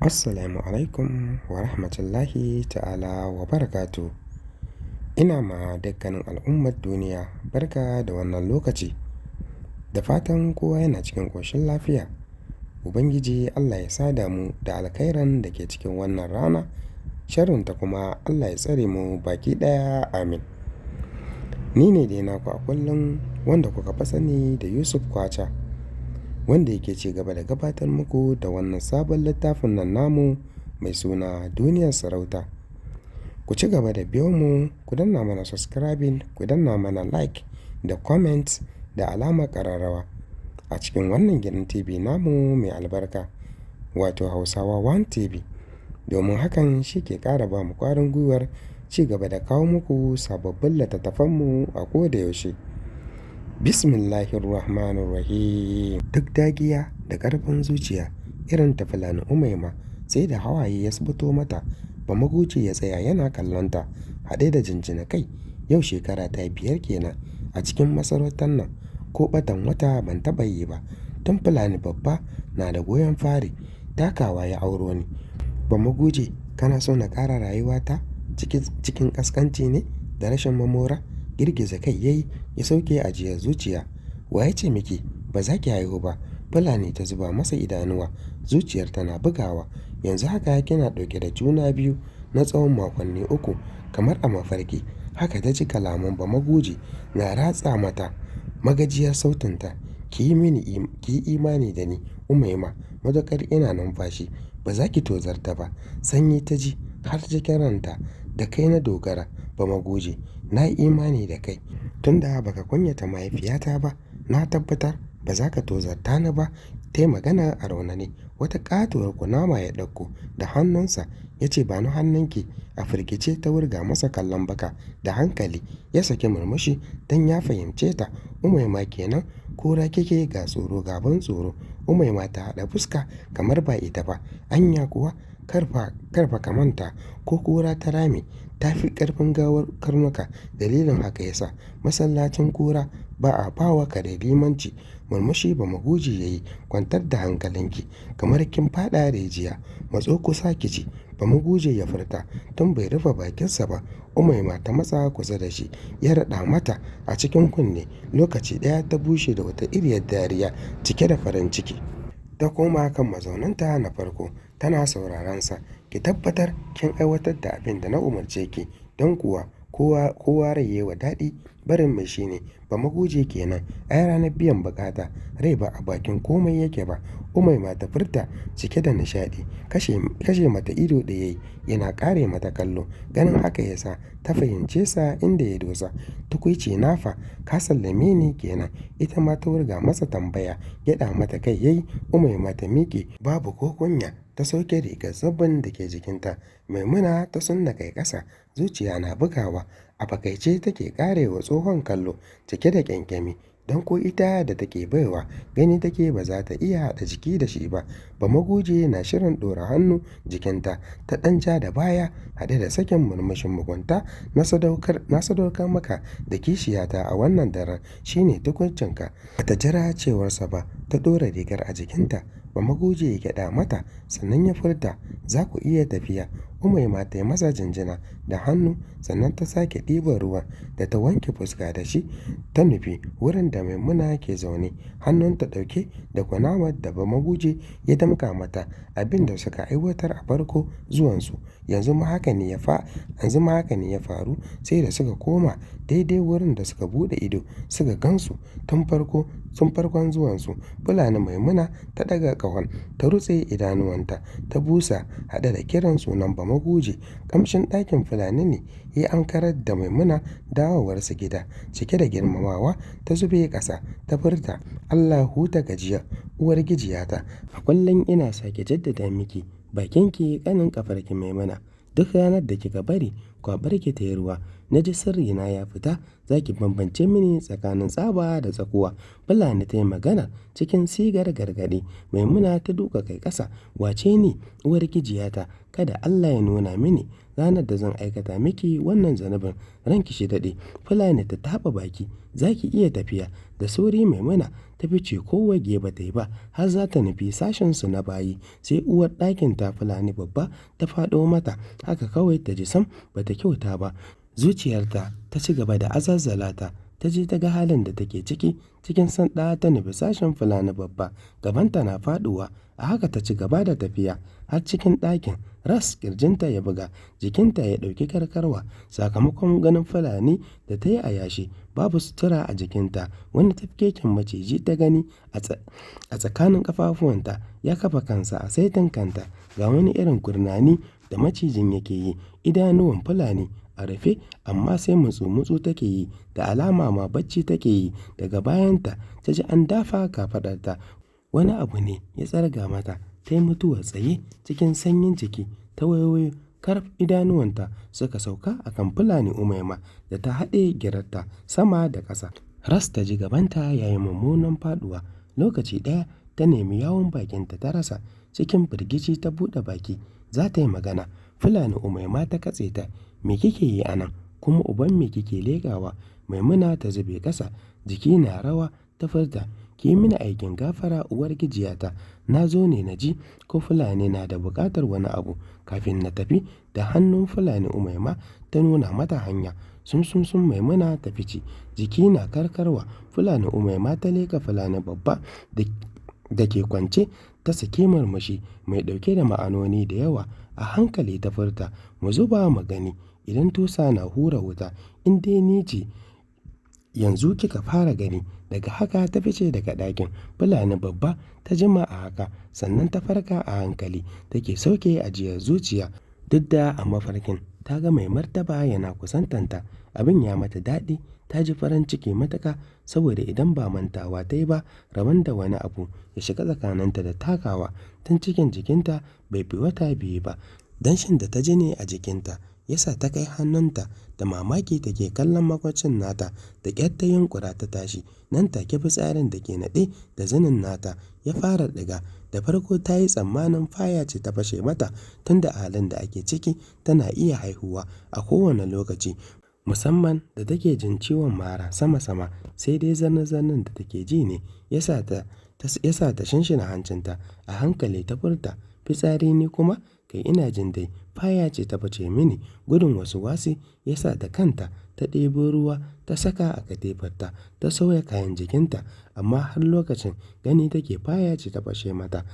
Assalamu alaikum wa rahmatullahi ta'ala wa barakatu. Ina ma dukkanin al'ummar duniya barka da wannan lokaci. Da fatan kowa yana cikin ƙoshin lafiya. Ubangiji Allah ya sada mu da alkhairan da ke cikin wannan rana, sharrinta kuma Allah ya tsare mu baki ɗaya amin. Ni ne dai naku a kullum wanda kuka fi sani da Yusuf Kwacha, wanda yake ci gaba da gabatar muku da wannan sabon littafin nan namu mai suna Duniyar Sarauta. Ku ci gaba da biyo mu, ku danna mana subscribing, ku danna mana like da comment da alamar ƙararrawa a cikin wannan gidan TV namu mai albarka, wato Hausawa One TV, domin hakan shi ke ƙara ba mu ƙwarin gwiwar ci gaba da kawo muku sababbin littattafanmu a koda yaushe. Bismillahirrahmanirrahim. Duk dagiya da ƙarfin zuciya irin ta Fulani Umaima sai da hawaye ya fito mata. Bamaguci ya tsaya yana kallonta haɗe da jinjina kai. Yau shekara ta 5 kenan a cikin masarautar nan, ko ɓatan wata ban taɓa yi ba. Tun Fulani babba na da goyon fari takawa ya auro ni. Bamaguci, kana so na ƙara rayuwata cikin ƙasƙanci ne da rashin mamora? Girgiza kai yayi ya sauke ajiyar zuciya. Wa ya ce miki ba za ki haihu ba? Fulani ta zuba masa idanuwa, zuciyar tana bugawa. Yanzu haka kina ɗauke da juna biyu na tsawon makonni 3 kamar a mafarki. Haka ta ji kalaman Bamaguci na ratsa mata magajiyar sautinta. Ki yi imani da ni Umaima, matuƙar ina numfashi ba za ki tozarta ba. Sanyi ta ji har cikin ranta. Da kai na dogara Bamaguci, na yi imani da kai. Tunda baka kunyata mahaifiyata ba, na tabbatar ba za ka tozarta ni ba. Ta yi magana a raunane. Wata ƙatuwar kunama ya ɗauko da hannunsa ya ce, ba ni hannunki. A firgice ta wurga masa kallon baka da hankali. Ya saki murmushi don ya fahimce ta. Umaima kenan, kura kike ga tsoro gaban tsoro. Umaima ta haɗa fuska kamar ba ita ba. Anya kuwa karfa ka manta, ko kura ta rame ta fi ƙarfin gawar karnuka. Dalilin haka yasa masallacin kura ba a bawa kare limanci. Murmushi Bamaguci ya yi. Kwantar da hankalinki, kamar kin faɗa rijiya. Matso kusa ki ji. Bamaguci ya furta tun bai rufe bakinsa ba. Umaima ta matsa kusa da shi ya raɗa mata a cikin kunne. Lokaci ɗaya ta bushe da wata iriyar dariya cike da farin ciki. Ta koma kan mazauninta na farko tana sauraron sa. Ki tabbatar kin aiwatar da abin da na umarce ki, don kuwa kowa rai yayi wa daɗi barin mai shi ne. Bamaguci kenan, ai ranar biyan bukata rai ba a bakin komai yake ba. Umaima ta furta cike da nishaɗi. Kashe mata ido da yayi yana ƙare mata kallo. Ganin haka yasa ta fahimce sa inda ya dosa. Tukuici nafa, ka sallame ni kenan? Ita ma ta wurga masa tambaya. Gyaɗa mata kai yayi. Umaima ta miƙe babu ko kunya ta sauke rigar zabban da ke jikinta. Maimuna ta sunna kai ƙasa, zuciya na bugawa. A fakaice take ƙarewa tsohon kallo cike da ƙyanƙyami, don ko ita da take baiwa gani take ba za ta iya haɗa jiki da shi ba. Bamaguci na shirin ɗora hannu jikinta, ta ɗan ja da baya haɗe da sakin murmushin mugunta. Na sadaukar maka da kishiyata a wannan daren, shine tukuncinka. Ba ta jira cewarsa ba, ta ɗora rigar a jikinta. Bamaguci ya gyaɗa mata sannan ya furta, za ku iya tafiya. Umaima ta yi masa jinjina da hannu, sannan ta sake ɗiban ruwan da ta wanke fuska da shi. Ta nufi wurin da Maimuna ke zaune, hannunta ɗauke da kunamar da Bamaguci ya damƙa mata. Abin da suka aiwatar a farko zuwansu yanzu ma haka ne ya faru. Sai da suka koma daidai wurin da suka buɗe ido suka gansu tun farkon zuwansu. Fulani Maimuna ta ɗaga ƙahon, ta rutse idanuwanta, ta busa haɗe da kiran sunan Bamaguci. Ƙamshin ɗakin Fulani ne ya ankarar da Maimuna dawowarsa gida. Cike da girmamawa ta zube ƙasa ta furta, Allah huta gajiya uwar gijiyata. A kullum ina sake jaddada miki, bakinki ƙanin ƙafarki Maimuna. Duk ranar da kika bari kwaɓar ki ta yi ruwa, na ji sirrina ya fita, za ki bambance mini tsakanin tsaba da tsakuwa. Fulani ta yi magana cikin sigar gargaɗi. Maimuna ta duka kai ƙasa. Wace ni, uwar gijiyata, kada Allah ya nuna mini ranar da zan aikata miki wannan zunubin, ranki shi daɗe. Fulani ta taɓa baki. Za ki iya tafiya. Da sauri Maimuna ta fice ko wage ba ta yi ba har za ta nufi sashensu na bayi, sai uwar ɗakin ta Fulani babba ta faɗo mata. Haka kawai ta ji sam ba ta kyauta ba. Zuciyarta ta ci gaba da azazzala ta. Ta je ta ga halin da take ciki, cikin sanda ta nufi sashen Fulani babba. Gabanta na faɗuwa. A haka ta ci gaba da tafiya har cikin ɗakin. Ras ƙirjinta ya buga, jikinta ya ɗauki karkarwa sakamakon ganin Fulani da ta yi a yashi. Babu sutura a jikinta. Wani tafkeken maciji ta gani a tsakanin ƙafafuwanta, ya kafa kansa a saitin kanta. Ga wani irin gurnani da macijin yake yi. Idanuwan Fulani a rufe amma sai mutsu-mutsu take yi, da alama ma bacci take yi. Daga bayanta ta ji an dafa kafaɗarta. Wani abu ne ya tsarga mata. Ta yi mutuwar tsaye cikin sanyin jiki. Ta waiwayo, karf idanuwanta suka sauka a kan Fulani Umaima da ta haɗe girarta sama da ƙasa. Ras ta ji gabanta ya yi mummunan faɗuwa. Lokaci ɗaya ta nemi yawun bakinta ta rasa. Cikin firgici ta buɗe baki za ta yi magana. Fulani Umaima ta katse ta. Me kike yi a nan? Kuma uban me kike leƙawa? Maimuna ta zube ƙasa, jiki na rawa. Ta furta, ki yi mini aikin gafara uwar gijiyata. Na zo ne na ji ko Fulani na da buƙatar wani abu kafin na tafi. Da hannun Fulani Umaima ta nuna mata hanya. Sum Maimuna ta fice, jiki na karkarwa. Fulani Umaima ta leƙa Fulani babba da ke kwance, ta saki murmushi mai ɗauke da ma'anoni da yawa. A hankali ta furta, mu zuba mu gani idan tusa na hura wuta. In dai ni ce yanzu kika fara gani. Daga haka ta fice daga ɗakin. Fulani babba ta jima a haka, sannan ta farka a hankali. Take sauke ajiyar zuciya. Duk da a mafarkin ta ga mai martaba yana kusantanta. Abin ya mata daɗi. Ta ji farin ciki matuƙa, saboda idan ba mantawa ta yi ba, rabon da wani abu ya shiga tsakaninta da takawa tun cikin jikinta bai fi wata biyu ba. Danshin da ta ji ne a jikinta yasa ta kai hannunta. Da mamaki take kallon makwacin nata. Da ƙyar ta yunƙura ta tashi. Nan take fitsarin da ke naɗe da zanin nata ya fara ɗiga. Da farko ta yi tsammanin faya ce ta fashe mata, tunda a halin da ake ciki tana iya haihuwa a kowane lokaci, musamman da take jin ciwon mara sama-sama. Sai dai zanen da take ji ne yasa ta shinshina hancinta. A hankali ta furta, fitsari ne kuma? Kai ina jin dai faya ce ta fice mini. Gudun wasu wasi ya sa da kanta ta ɗebo ruwa ta saka a katifarta, ta sauya kayan jikinta. Amma har lokacin gani take faya ce ta fashe mata.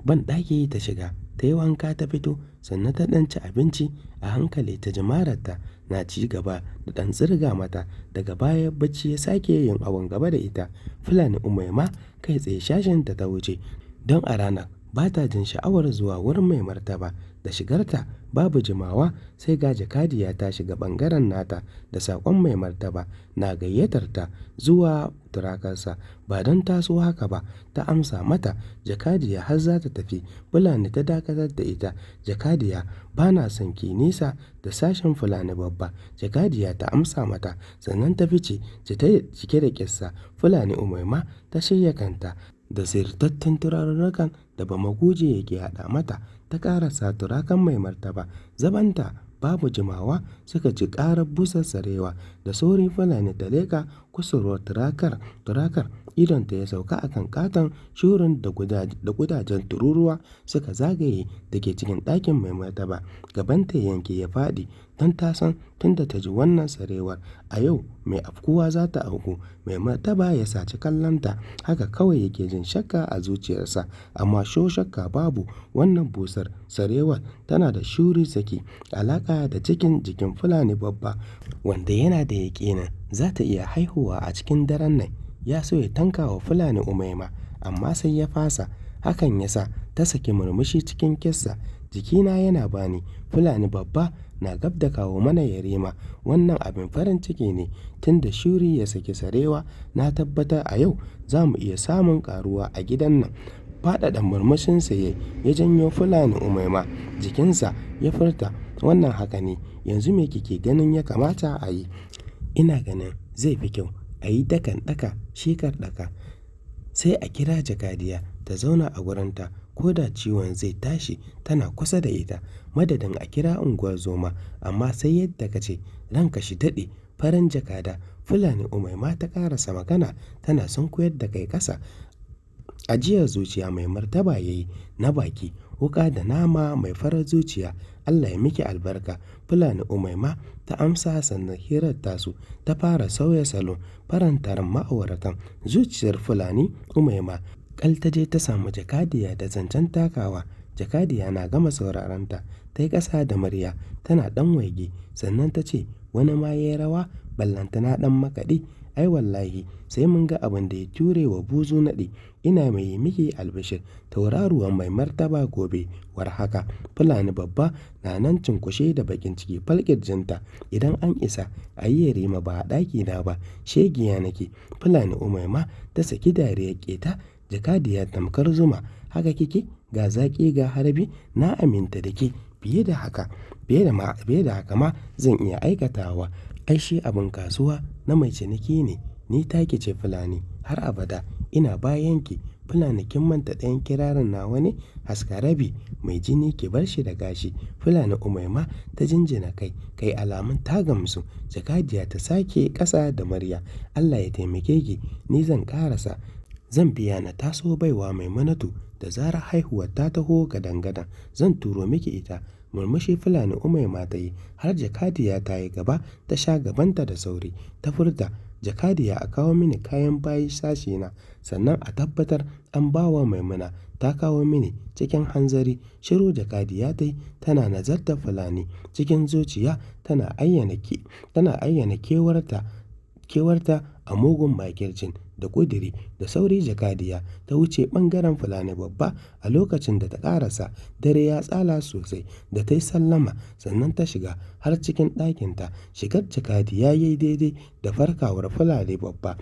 Banɗaki ta shiga, ta yi wanka ta fito, sannan ta ɗan ci abinci. A hankali ta ji mararta na ci gaba da ɗan tsirga mata. Daga baya bacci ya sake yin awon gaba da ita. Fulani Umaima kai tsaye shashinta ta wuce, don a ranar ba ta jin sha'awar zuwa wurin mai martaba. Da shigarta babu jimawa sai ga jakadiya ta shiga ɓangaren nata da saƙon mai martaba na gayyatar ta zuwa turakarsa. Ba don taso haka ba ta amsa mata. Jakadiya har za ta tafi, Fulani ta dakatar da ita. Jakadiya, ba na son ki nisa da sashen Fulani babba. Jakadiya ta amsa mata, sannan ta fice cike da ƙissa. Fulani Umaima ta shirya kanta da sirtattun turarurrukan da Bamaguje yake haɗa mata. Ta ƙarasa turakan mai martaba. Zabanta babu jimawa suka ji ƙarar busar sarewa. Da sauri Fulani ta leƙa kusurwar turakar. Idonta ya sauka a kan ƙaton shurin da ƙudajen tururuwa suka zagaye da ke cikin ɗakin mai martaba. Gabanta ya yanke ya faɗi, don ta san tunda ta ji wannan sarewar a yau mai afkuwa za ta auku. Mai martaba ya saci kallonta. Haka kawai yake jin shakka a zuciyarsa, amma shakka babu. Wannan busar sarewar tana da shuri saki alaƙa da cikin jikin Fulani babba, wanda yana da yaƙinin za ta iya haihuwa a cikin daren nan. Ya so ya tanka wa Fulani Umaima, amma sai ya fasa. Hakan ya sa ta saki murmushi cikin kissa. Jikina yana bani. Fulani babba na gab da kawo mana yarima. Wannan abin farin ciki ne. Tun da shuri ya saki sarewa, na tabbatar a yau za mu iya samun ƙaruwa a gidan nan. Faɗaɗa murmushinsa ya janyo Fulani Umaima jikinsa. Ya furta, wannan haka ne, yanzu me kike ganin ya kamata a yi? Ina ganin zai fi kyau a yi dakan ɗaka shekar ɗaka, sai a kira jakadiya ta zauna a gurinta ko da ciwon zai tashi tana kusa da ita, madadin a kira unguwar zoma. Amma sai yadda ka ce, ranka shi daɗe farin jakada. Fulani Umaima ta ƙarasa magana tana sunkuyar da kai ƙasa. Ajiyar zuciya mai martaba ya yi na baki, wuƙa da nama mai farar zuciya. Allah ya miki albarka. Fulani Umaima ta amsa, sannan hirar tasu ta fara sauya salo. Farantaran ma'auratan zuciyar Fulani Umaima ƙal ta je ta samu jakadiya da zancen takawa. Jakadiya na gama sauraronta ta yi ƙasa da murya tana ɗan waige, sannan ta ce, wani ma ya yi rawa ballantana ɗan makaɗi. Ai wallahi sai mun ga abin da ya ture wa buzu naɗi. Ina mai yi miki albishir, tauraruwan mai martaba gobe war haka. Fulani babba na nan cunkushe da bakin ciki falƙirjinta. Idan an isa a yi yarima ba a ɗakina ba, shegiya nake. Fulani Umaima ta saki dariyar ƙeta. Jakadiya tamkar zuma haka kike, ga zaƙi ga harbi. Na aminta da ke fiye da haka ma zan iya aikatawa. Ai shi abin kasuwa na mai ciniki ne. Ni take ce Fulani har abada, ina bayanki. Fulani kin manta ɗayan kirarin nawa ne? Haskarabi mai jini ki bar shi da gashi. Fulani Umaima ta jinjina kai alamun ta gamsu. Jakadiya ta sake ƙasa da murya, Allah ya taimake ki, ni zan ƙarasa. Zan biya na taso baiwa Maimunatu da zarar haihuwar ta taho gadan-gadan zan turo miki ita. Murmushi Fulani Umaima ta yi har jakadiya ta yi gaba ta sha gabanta da sauri. Ta furta, jakadiya a kawo mini kayan bayi sashena, sannan a tabbatar an bawa Maimuna ta kawo mini cikin hanzari. Shiru jakadiya ta yi tana nazartar Fulani cikin zuciya, tana ayyana kewarta a mugun makircin da ƙudiri. Da sauri jakadiya ta wuce ɓangaren Fulani babba. A lokacin da ta ƙarasa, dare ya tsala sosai. Da ta yi sallama sannan ta shiga har cikin ɗakinta. Shigar jakadiya ya yi daidai da farkawar Fulani babba.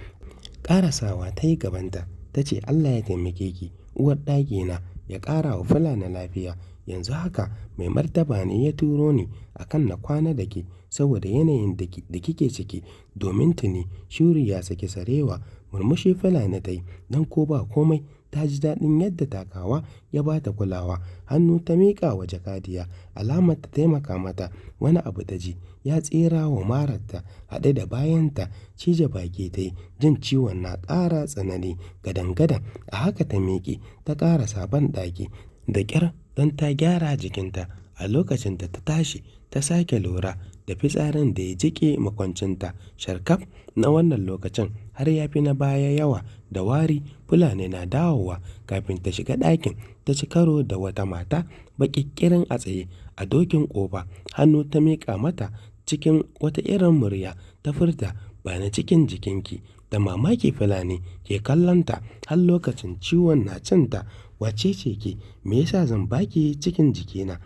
Ƙarasawa ta yi gabanta ta ce, Allah ya taimake ki uwar ɗakina, ya ƙara wa Fulani lafiya. Yanzu haka mai martaba ne ya turo ni akan na kwana da ke saboda yanayin da kike ciki, domin tuni shuri ya saki sarewa. Murmushi Fulani ta yi don ko ba komai ta ji daɗin yadda takawa ya ba ta kulawa. Hannu ta miƙa wa jakadiya alamar ta taimaka mata. Wani abu ta ji ya tsira wa mararta haɗe da bayanta. Cije baki ta yi jin ciwon na ƙara tsanani gadan-gadan. A haka ta miƙe ta ƙara sabon ɗaki da ƙyar don ta gyara jikinta. A lokacin da ta tashi ta sake lura da fitsarin da ya jiƙe makwancinta sharkaf. Na wannan lokacin har ya fi na baya yawa da wari. Fulani na dawowa kafin ta shiga ɗakin ta ci karo da wata mata baƙiƙirin a tsaye a dokin ƙofa. Hannu ta miƙa mata cikin wata irin murya ta furta, ba na cikin jikinki. Da mamaki Fulani ke kallonta har lokacin ciwon na cinta. Wace ce ke? Me yasa zan baki cikin jikina?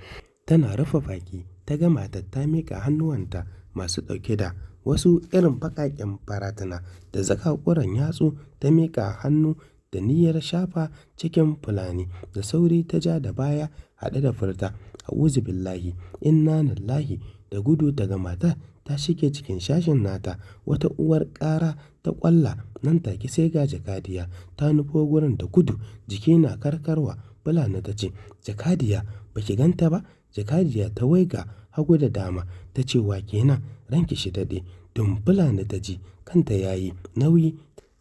Tana rufe baki ta ga matar ta miƙa hannuwanta masu ɗauke da wasu irin baƙaƙen faratuna da zakakuran yatsu. Ta miƙa hannu da niyyar shafa cikin Fulani. Da sauri ta ja da baya haɗe da furta, a'udhu billahi, inna lillahi. Da gudu daga matar ta shige cikin shashin nata. Wata uwar ƙara ta ƙwalla. Nan take sai ga jakadiya ta nufo gurin da gudu, jiki na karkarwa. Fulani ta ce, jakadiya ba ki ganta ba? Jakadiya ta waiga hagu da dama ta ce, wa kenan? Ranki shi daɗe. Don Fulani ta ji kanta ya yi nauyi.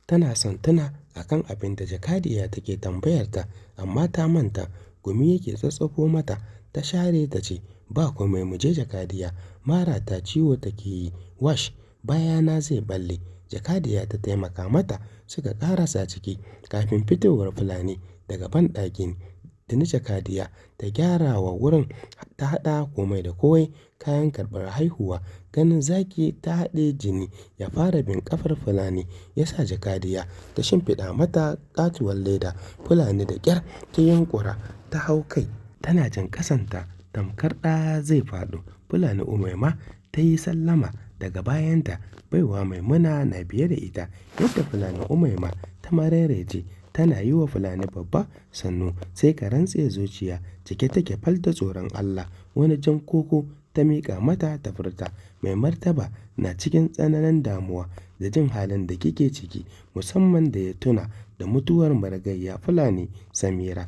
Tana son tuna akan abin da jakadiya take tambayarta, amma ta manta. Gumi yake tsatsafo mata. Ta share ta ce, ba komai mu je jakadiya, mara ta ciwo take yi, wash bayana zai balle. Jakadiya ta taimaka mata suka ƙarasa ciki. Kafin fitowar Fulani daga banɗakin, tuni jakadiya ta gyara wa wurin, ta haɗa komai da komai, kayan karɓar haihuwa. Ganin zaki ta haɗe jini ya fara bin ƙafar Fulani ya sa jakadiya ta shimfiɗa mata ƙatuwar leda. Fulani da ƙyar ta yunƙura ta hau kai, tana jin ƙasanta tamkar ɗa zai faɗo. Fulani Umaima ta yi sallama daga bayanta. Baiwa Maimuna na biye da ita. Yadda Fulani Umaima ta mararece tana yi wa Fulani babba sannu, sai ka rantse zuciya cike take fal da tsoron Allah. Wani jan koko ta miƙa mata ta furta, mai martaba na cikin tsananin damuwa da jin halin da kike ciki, musamman da ya tuna da mutuwar marigayya Fulani Samira.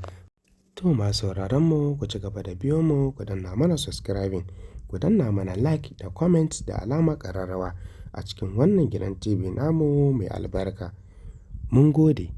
To masu sauraronmu ku ci gaba da biyo mu, ku danna mana subscribing, ku danna mana like da comment da alamar ƙararrawa a cikin wannan gidan TV namu mai albarka. Mun gode.